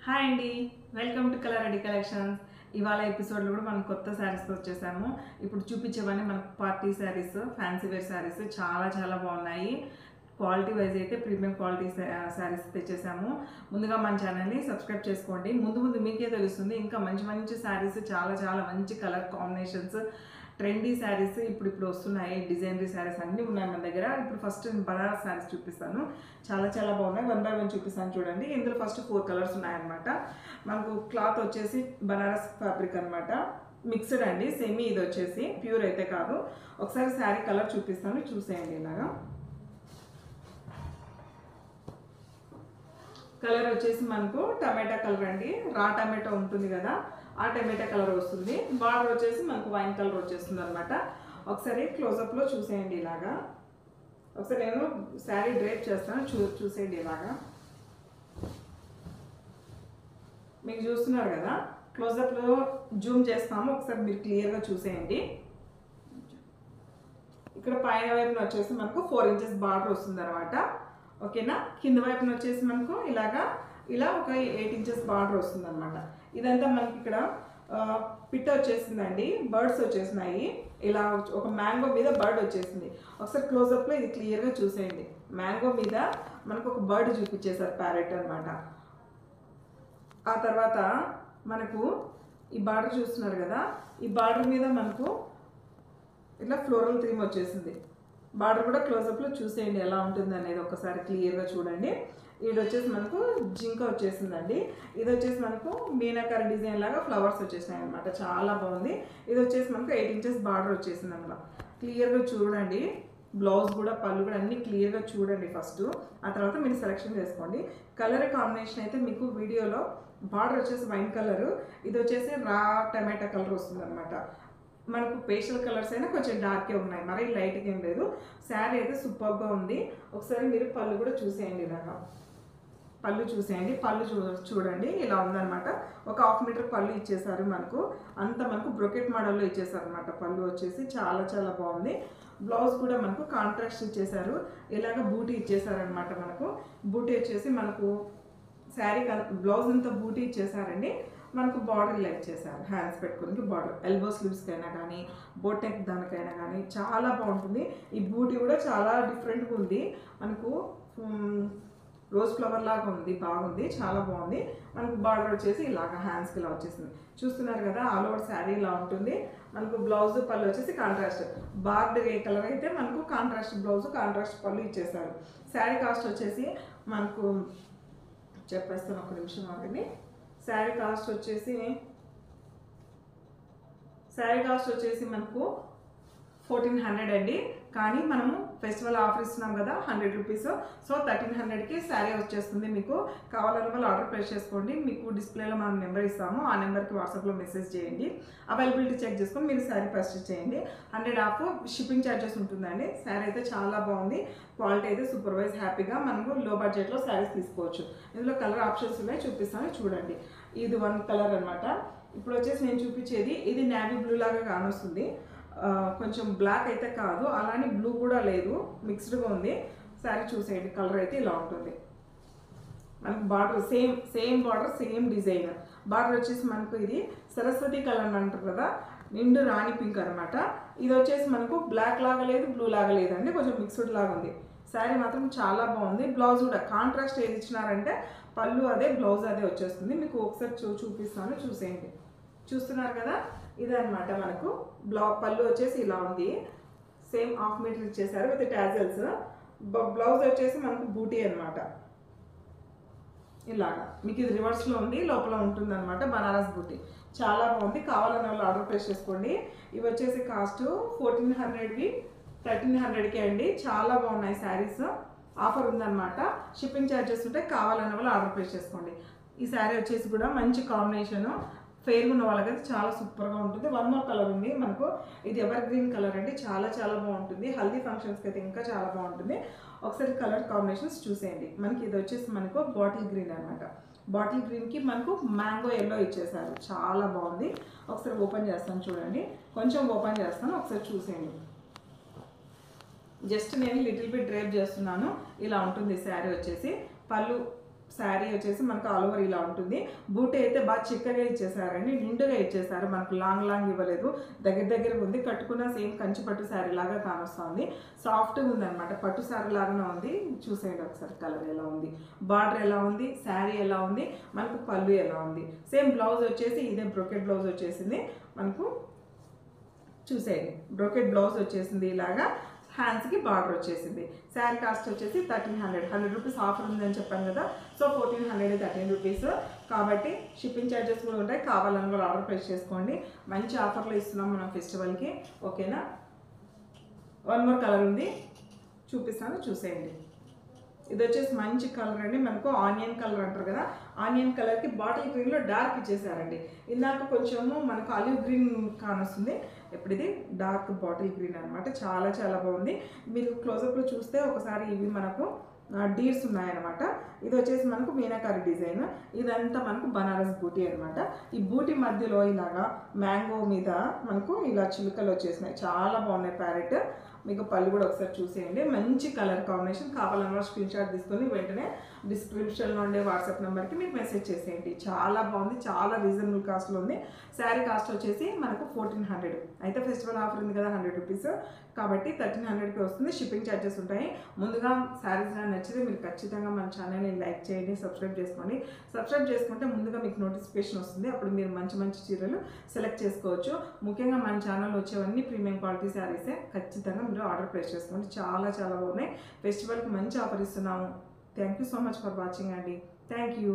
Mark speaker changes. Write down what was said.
Speaker 1: Hi అండి, welcome to colour ready collections. ఇవాళ ఎపిసోడ్లో కూడా మనం కొత్త శారీస్తో వచ్చేసాము. ఇప్పుడు చూపించేవన్నీ మనకు party saris, fancy wear saris చాలా చాలా బాగున్నాయి. క్వాలిటీ వైజ్ అయితే ప్రీమియం క్వాలిటీ శారీస్ తెచ్చేసాము. ముందుగా మన ఛానల్ని సబ్స్క్రైబ్ చేసుకోండి. ముందు ముందు మీకే తెలుస్తుంది ఇంకా మంచి మంచి శారీస్, చాలా చాలా మంచి కలర్ కాంబినేషన్స్, ట్రెండీ శారీస్ ఇప్పుడు వస్తున్నాయి. డిజైనరీ శారీస్ అన్నీ ఉన్నాయి మన దగ్గర. ఇప్పుడు ఫస్ట్ బనారస్ శారీస్ చూపిస్తాను. చాలా చాలా బాగున్నాయి. 1 by 1 చూపిస్తాను చూడండి. ఇందులో ఫస్ట్ 4 కలర్స్ ఉన్నాయన్నమాట. మనకు క్లాత్ వచ్చేసి బనారస్ ఫ్యాబ్రిక్ అనమాట. మిక్స్డ్ అండి, సెమీ. ఇది వచ్చేసి ప్యూర్ అయితే కాదు. ఒకసారి శారీ కలర్ చూపిస్తాను, చూసేయండి. ఇలాగా కలర్ వచ్చేసి మనకు టమాటా కలర్ అండి. రా టమాటో ఉంటుంది కదా, ఆ టమాటా కలర్ వస్తుంది. బార్డర్ వచ్చేసి మనకు వైన్ కలర్ వచ్చేస్తుంది అనమాట. ఒకసారి క్లోజప్లో చూసేయండి. ఇలాగా ఒకసారి నేను శారీ డ్రేప్ చేస్తాను, చూసేయండి. ఇలాగా మీకు చూస్తున్నారు కదా, క్లోజప్లో జూమ్ చేస్తాము. ఒకసారి మీరు క్లియర్గా చూసేయండి. ఇక్కడ పైన వైపున వచ్చేసి మనకు 4 inches బార్డర్ వస్తుంది అనమాట. ఓకేనా. కింద వైపున వచ్చేసి మనకు ఇలా ఒక 8 inches బార్డర్ వస్తుంది అనమాట. ఇదంతా మనకి ఇక్కడ పిట్ట వచ్చేసిందండి, బర్డ్స్ వచ్చేసినాయి. ఇలా ఒక మ్యాంగో మీద బర్డ్ వచ్చేసింది. ఒకసారి క్లోజప్లో ఇది క్లియర్గా చూసేయండి. మ్యాంగో మీద మనకు ఒక బర్డ్ చూపించేశారు, ప్యారెట్ అనమాట. ఆ తర్వాత మనకు ఈ బార్డర్ చూస్తున్నారు కదా, ఈ బార్డర్ మీద మనకు ఇట్లా ఫ్లోరల్ థీమ్ వచ్చేసింది. బార్డర్ కూడా క్లోజప్లో చూసేయండి ఎలా ఉంటుంది అనేది. ఒకసారి క్లియర్గా చూడండి. ఇది వచ్చేసి మనకు జింక వచ్చేసిందండి. ఇది వచ్చేసి మనకు మీనాకారి డిజైన్ లాగా ఫ్లవర్స్ వచ్చేసినాయి అనమాట. చాలా బాగుంది. ఇది వచ్చేసి మనకు 8 inches బార్డర్ వచ్చేసింది అనమాట. క్లియర్గా చూడండి. బ్లౌజ్ కూడా, పళ్ళు కూడా అన్నీ క్లియర్గా చూడండి ఫస్ట్. ఆ తర్వాత మీరు సెలెక్షన్ చేసుకోండి. కలర్ కాంబినేషన్ అయితే మీకు వీడియోలో బార్డర్ వచ్చేసి వైన్ కలరు, ఇది వచ్చేసి రా టమాటా కలర్ వస్తుంది అనమాట. మనకు పేస్టల్ కలర్స్ అయినా కొంచెం డార్కే ఉన్నాయి, మరీ లైట్గా ఏం లేదు. శారీ అయితే సూపర్గా ఉంది. ఒకసారి మీరు పళ్ళు కూడా చూసేయండి. ఇలాగా పళ్ళు చూసేయండి. పళ్ళు చూడండి, ఇలా ఉందనమాట. ఒక 1/2 meter పళ్ళు ఇచ్చేసారు మనకు. అంత మనకు బ్రొకెట్ మోడల్లో ఇచ్చేసారు అనమాట. పళ్ళు వచ్చేసి చాలా చాలా బాగుంది. బ్లౌజ్ కూడా మనకు కాంట్రాస్ట్ ఇచ్చేసారు. ఇలాగ బూటీ ఇచ్చేసారనమాట. మనకు బూటీ వచ్చేసి మనకు శారీ బ్లౌజ్ అంతా బూటీ ఇచ్చేసారండి. మనకు బార్డర్ ఇలా ఇచ్చేసారు, హ్యాండ్స్ పెట్టుకోనికి బార్డర్. ఎల్బో స్లీవ్స్కి అయినా కానీ, బోట్ నెక్ దానికైనా కానీ చాలా బాగుంటుంది. ఈ బూటీ కూడా చాలా డిఫరెంట్గా ఉంది. మనకు రోజ్ ఫ్లవర్ లాగా ఉంది, బాగుంది, చాలా బాగుంది. మనకు బార్డర్ వచ్చేసి ఇలాగ హ్యాండ్స్కి ఇలా వచ్చేసింది. చూస్తున్నారు కదా, ఆల్ ఓవర్ శారీ ఇలా ఉంటుంది. మనకు బ్లౌజ్ పళ్ళు వచ్చేసి కాంట్రాస్ట్. బార్డర్ ఏ కలర్ అయితే మనకు కాంట్రాస్ట్ బ్లౌజ్, కాంట్రాస్ట్ పళ్ళు ఇచ్చేసారు. శారీ కాస్ట్ వచ్చేసి మనకు చెప్పేస్తాను, ఒక నిమిషం ఆగండి. శారీ కాస్ట్ వచ్చేసి మనకు 1400 అండి. కానీ మనము ఫెస్టివల్ ఆఫర్ ఇస్తున్నాం కదా, 100 రూపీస్. సో 1300కి శారీ వచ్చేస్తుంది. మీకు కావాలని వాళ్ళు ఆర్డర్ ప్లేస్ చేసుకోండి. మీకు డిస్ప్లేలో మనం నెంబర్ ఇస్తాము, ఆ నెంబర్కి వాట్సాప్లో మెసేజ్ చేయండి. అవైలబిలిటీ చెక్ చేసుకొని మీరు శారీ పర్చేస్ చేయండి. 100 ఆఫ్ షిప్పింగ్ ఛార్జెస్ ఉంటుందండి. శారీ అయితే చాలా బాగుంది. క్వాలిటీ అయితే సూపర్వైజ్. హ్యాపీగా మనము లో బడ్జెట్లో శారీస్ తీసుకోవచ్చు. ఇందులో కలర్ ఆప్షన్స్ ఉన్నాయి, చూపిస్తాను చూడండి. ఇది 1 కలర్ అనమాట. ఇప్పుడు వచ్చేసి నేను చూపించేది ఇది నేవీ బ్లూ లాగా కానొస్తుంది. కొంచెం బ్లాక్ అయితే కాదు, అలానే బ్లూ కూడా లేదు, మిక్స్డ్గా ఉంది. శారీ చూసేయండి. కలర్ అయితే ఇలా ఉంటుంది. మనకు border same border, same design. Border వచ్చేసి మనకు ఇది సరస్వతి కలర్ అంటారు కదా, నిండు రాణి పింక్ అనమాట. ఇది వచ్చేసి మనకు బ్లాక్ లాగా లేదు, బ్లూ లాగా లేదండి, కొంచెం మిక్స్డ్ లాగా ఉంది. శారీ మాత్రం చాలా బాగుంది. బ్లౌజ్ కూడా కాంట్రాస్ట్ ఏది ఇచ్చినారంటే పళ్ళు అదే, బ్లౌజ్ అదే వచ్చేస్తుంది. మీకు ఒకసారి చూపిస్తాను, చూసేయండి. చూస్తున్నారు కదా, ఇదనమాట. మనకు పళ్ళు వచ్చేసి ఇలా ఉంది. సేమ్ 1/2 meter ఇచ్చేసారు విత్ టాజల్స్. బ్లౌజ్ వచ్చేసి మనకు బూటీ అనమాట. ఇలాగా మీకు ఇది రివర్స్లో ఉంది, లోపల ఉంటుంది అనమాట. బనారస్ బూటీ చాలా బాగుంది. కావాలన్న వాళ్ళు ఆర్డర్ ప్లేస్ చేసుకోండి. ఇవి వచ్చేసి కాస్ట్ 1400వి 1300కే అండి. చాలా బాగున్నాయి శారీస్. ఆఫర్ ఉందన్నమాట. షిప్పింగ్ ఛార్జెస్ ఉంటే కావాలన్న వాళ్ళు ఆర్డర్ ప్లేస్ చేసుకోండి. ఈ శారీ వచ్చేసి కూడా మంచి కాంబినేషను. ఫెయిర్గా ఉన్న వాళ్ళకైతే చాలా సూపర్గా ఉంటుంది. 1 more కలర్ ఉంది మనకు. ఇది ఎవర్ గ్రీన్ కలర్ అండి, చాలా చాలా బాగుంటుంది. హల్దీ ఫంక్షన్స్కి అయితే ఇంకా చాలా బాగుంటుంది. ఒకసారి కలర్ కాంబినేషన్స్ చూసేయండి. మనకి ఇది వచ్చేసి మనకు బాటిల్ గ్రీన్ అనమాట. బాటిల్ గ్రీన్కి మనకు మ్యాంగో ఎల్లో ఇచ్చేసారు. చాలా బాగుంది. ఒకసారి ఓపెన్ చేస్తాను చూడండి. కొంచెం ఓపెన్ చేస్తాను, ఒకసారి చూసేయండి. జస్ట్ నేను లిటిల్ బిట్ డ్రైప్ చేస్తున్నాను. ఇలా ఉంటుంది శారీ వచ్చేసి. పళ్ళు శారీ వచ్చేసి మనకు ఆల్ ఓవర్ ఇలా ఉంటుంది. బూటీ అయితే బాగా చిక్కగా ఇచ్చేసారండి, నిండుగా ఇచ్చేసారు, మనకు లాంగ్ ఇవ్వలేదు, దగ్గరగా ఉంది. కట్టుకున్న సేమ్ కంచి పట్టు శారీ లాగా కానొస్తుంది, సాఫ్ట్గా ఉందన్నమాట, పట్టు శారీ లాగానే ఉంది. చూసేయండి ఒకసారి కలర్ ఎలా ఉంది, బార్డర్ ఎలా ఉంది, శారీ ఎలా ఉంది, మనకు పళ్ళు ఎలా ఉంది. సేమ్ బ్లౌజ్ వచ్చేసి ఇదే బ్రోకెట్ బ్లౌజ్ వచ్చేసింది మనకు. చూసేయండి బ్రోకెట్ బ్లౌజ్ వచ్చేసింది ఇలాగా, హ్యాండ్స్కి బార్డర్ వచ్చేసింది. శారీ కాస్ట్ వచ్చేసి 1300, 100 రూపీస్ ఆఫర్ ఉందని చెప్పాను కదా. సో 1400 13 రూపీస్ కాబట్టి షిప్పింగ్ ఛార్జెస్ కూడా ఉంటాయి. కావాలని కూడా ఆర్డర్ ప్లేస్ చేసుకోండి. మంచి ఆఫర్లో ఇస్తున్నాం మనం ఫెస్టివల్కి, ఓకేనా. వన్ మోర్ కలర్ ఉంది, చూపిస్తాను, చూసేయండి. ఇది వచ్చేసి మంచి కలర్ అండి, మనకు ఆనియన్ కలర్ అంటారు కదా, ఆనియన్ కలర్కి బాటిల్ గ్రీన్లో డార్క్ ఇచ్చేసారండి. ఇందాక కొంచెము మనకు ఆలివ్ గ్రీన్ కానొస్తుంది, ఇప్పుడు ఇది డార్క్ బాటిల్ గ్రీన్ అనమాట. చాలా బాగుంది. మీరు క్లోజప్లో చూస్తే ఒకసారి ఇవి మనకు డీర్స్ ఉన్నాయన్నమాట. ఇది వచ్చేసి మనకు మీనాకారి డిజైన్, ఇదంతా మనకు బనారస్ బూటీ అనమాట. ఈ బూటీ మధ్యలో ఇలాగా మ్యాంగో మీద మనకు ఇలా చిలుకలు వచ్చేసినాయి, చాలా బాగున్నాయి. ప్యారెట్ మీకు పళ్ళు కూడా ఒకసారి చూసేయండి, మంచి కలర్ కాంబినేషన్. కావాలన్నా స్క్రీన్ షాట్ తీసుకొని వెంటనే డిస్క్రిప్షన్లో ఉండే వాట్సాప్ నెంబర్కి మీకు మెసేజ్ చేసేయండి. చాలా బాగుంది, చాలా రీజనబుల్ కాస్ట్లో ఉంది. శారీ కాస్ట్ వచ్చేసి మనకు 1400, అయితే ఫెస్టివల్ ఆఫర్ ఉంది కదా 100 రూపీస్ కాబట్టి 1300కి వస్తుంది. షిప్పింగ్ ఛార్జెస్ ఉంటాయి. ముందుగా శారీస్ నచ్చితే మీరు ఖచ్చితంగా మన ఛానల్ని లైక్ చేయండి, సబ్స్క్రైబ్ చేసుకోండి. సబ్స్క్రైబ్ చేసుకుంటే ముందుగా మీకు నోటిఫికేషన్ వస్తుంది, అప్పుడు మీరు మంచి చీరలు సెలెక్ట్ చేసుకోవచ్చు. ముఖ్యంగా మన ఛానల్లో వచ్చేవన్నీ ప్రీమియం క్వాలిటీ శారీసే, ఖచ్చితంగా మీరు ఆర్డర్ ప్లేస్ చేసుకోండి. చాలా బాగున్నాయి. ఫెస్టివల్కి మంచి ఆఫర్ ఇస్తున్నాము. Thank you so much for watching అండి. Thank you.